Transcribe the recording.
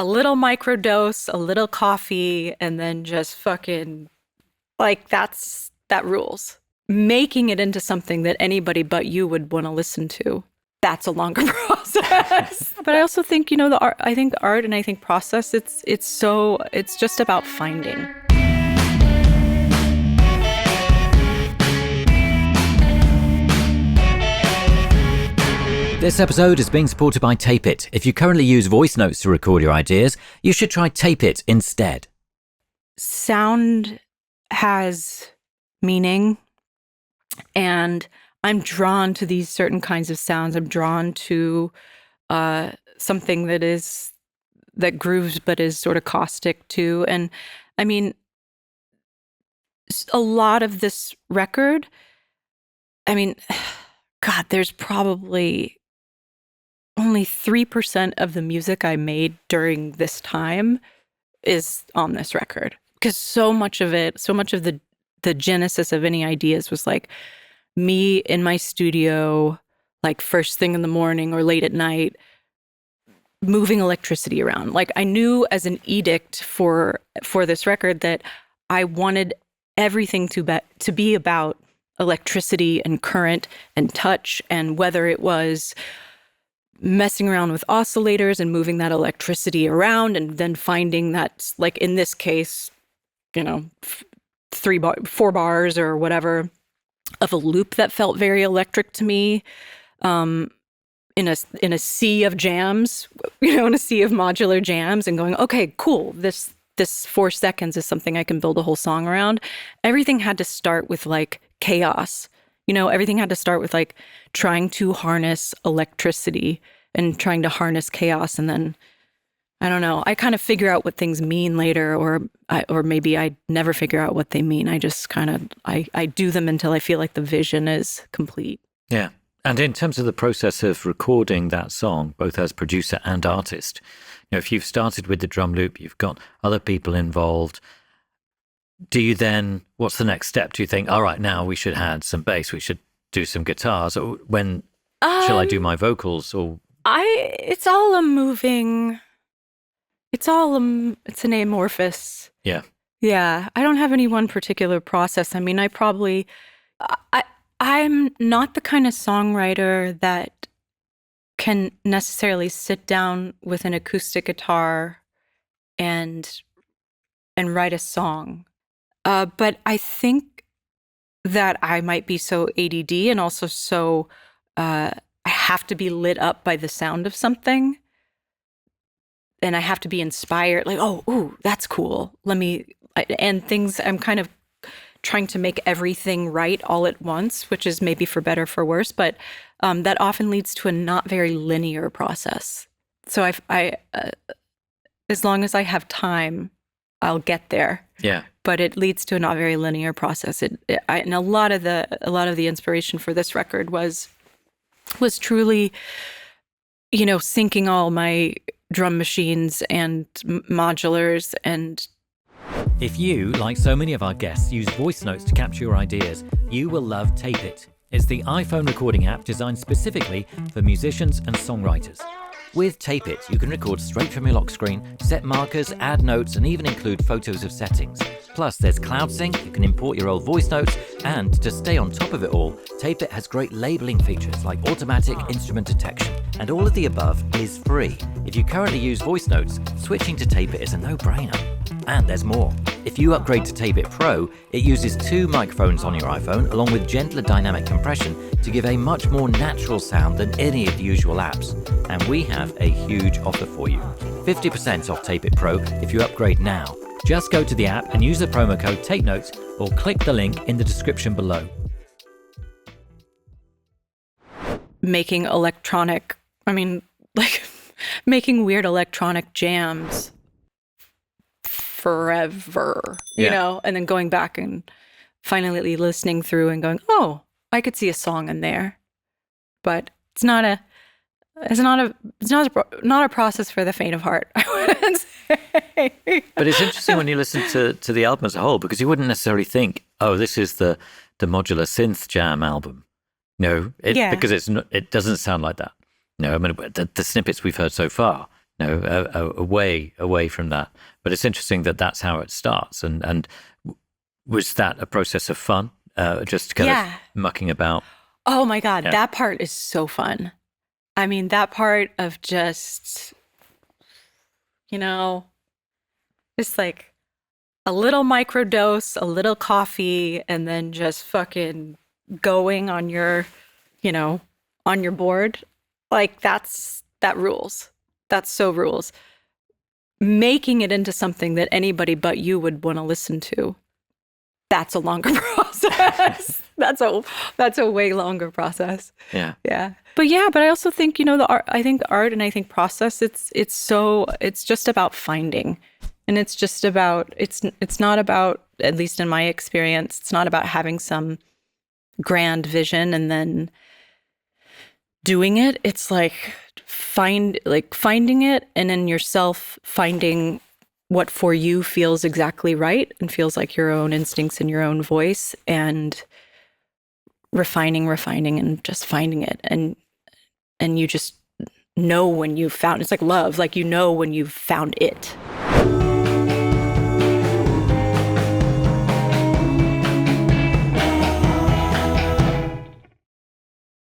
a little microdose, a little coffee, and then just fucking like that rules. Making it into something that anybody but you would want to listen to, that's a longer process. But I also think, the art, I think art and I think process, it's just about finding. This episode is being supported by Tape It. If you currently use voice notes to record your ideas, you should try Tape It instead. Sound has meaning, and I'm drawn to these certain kinds of sounds. I'm drawn to something that grooves but is sort of caustic too. And I mean, a lot of this record, I mean, God, there's probably only 3% of the music I made during this time is on this record. Because so much of the genesis of any ideas was like me in my studio, like first thing in the morning or late at night, moving electricity around. Like I knew as an edict for this record that I wanted everything to be about electricity and current and touch, and whether it was messing around with oscillators and moving that electricity around and then finding that, like in this case, 4 bars or whatever of a loop that felt very electric to me, in a sea of jams, in a sea of modular jams, and going, okay, cool, this 4 seconds is something I can build a whole song around. Everything had to start with like chaos. Everything had to start with like trying to harness electricity and trying to harness chaos. And then, I don't know, I kind of figure out what things mean later, or maybe I never figure out what they mean. I just kind of, I do them until I feel like the vision is complete. Yeah. And in terms of the process of recording that song, both as producer and artist, if you've started with the drum loop, you've got other people involved, do you then, what's the next step? Do you think, all right, now we should add some bass, we should do some guitars, or when shall I do my vocals? Or it's an amorphous. Yeah. Yeah. I don't have any one particular process. I mean, I'm not the kind of songwriter that can necessarily sit down with an acoustic guitar and write a song. But I think that I might be so ADD and also so I have to be lit up by the sound of something. And I have to be inspired, like, oh, ooh, that's cool. I'm kind of trying to make everything right all at once, which is maybe for better, for worse, but that often leads to a not very linear process. So as long as I have time, I'll get there. Yeah. But it leads to a not very linear process. And a lot of the inspiration for this record was truly, syncing all my drum machines and modulars. And if you, like so many of our guests, use voice notes to capture your ideas, you will love Tape It. It's the iPhone recording app designed specifically for musicians and songwriters. With Tape It, you can record straight from your lock screen, set markers, add notes, and even include photos of settings. Plus, there's Cloud Sync, you can import your old voice notes, and to stay on top of it all, Tape It has great labeling features like automatic instrument detection. And all of the above is free. If you currently use voice notes, switching to Tape It is a no-brainer. And there's more. If you upgrade to Tape It Pro, it uses 2 microphones on your iPhone along with gentler dynamic compression to give a much more natural sound than any of the usual apps. And we have a huge offer for you. 50% off Tape It Pro if you upgrade now. Just go to the app and use the promo code TAPENOTES or click the link in the description below. Making making weird electronic jams forever, and then going back and finally listening through and going, oh, I could see a song in there. But it's not a process for the faint of heart, I wouldn't say. But it's interesting when you listen to the album as a whole, because you wouldn't necessarily think, oh, this is the modular synth jam album. No, because it doesn't sound like that. No, I mean, the snippets we've heard so far, away from that. But it's interesting that that's how it starts. And was that a process of fun? Just kind of mucking about? Oh my God, that part is so fun. I mean, that part of just, just like a little microdose, a little coffee, and then just fucking going on your, on your board. Like that rules. That so rules. Making it into something that anybody but you would want to listen to. That's a longer process. That's a way longer process. Yeah. Yeah. But I also think, the art, I think art and I think process, it's just about finding. And it's just about, it's not about, at least in my experience, it's not about having some grand vision and then doing it. It's like finding it, and in yourself finding what for you feels exactly right and feels like your own instincts and your own voice, and refining and just finding it. And you just know when you've found, it's like love, like when you've found it.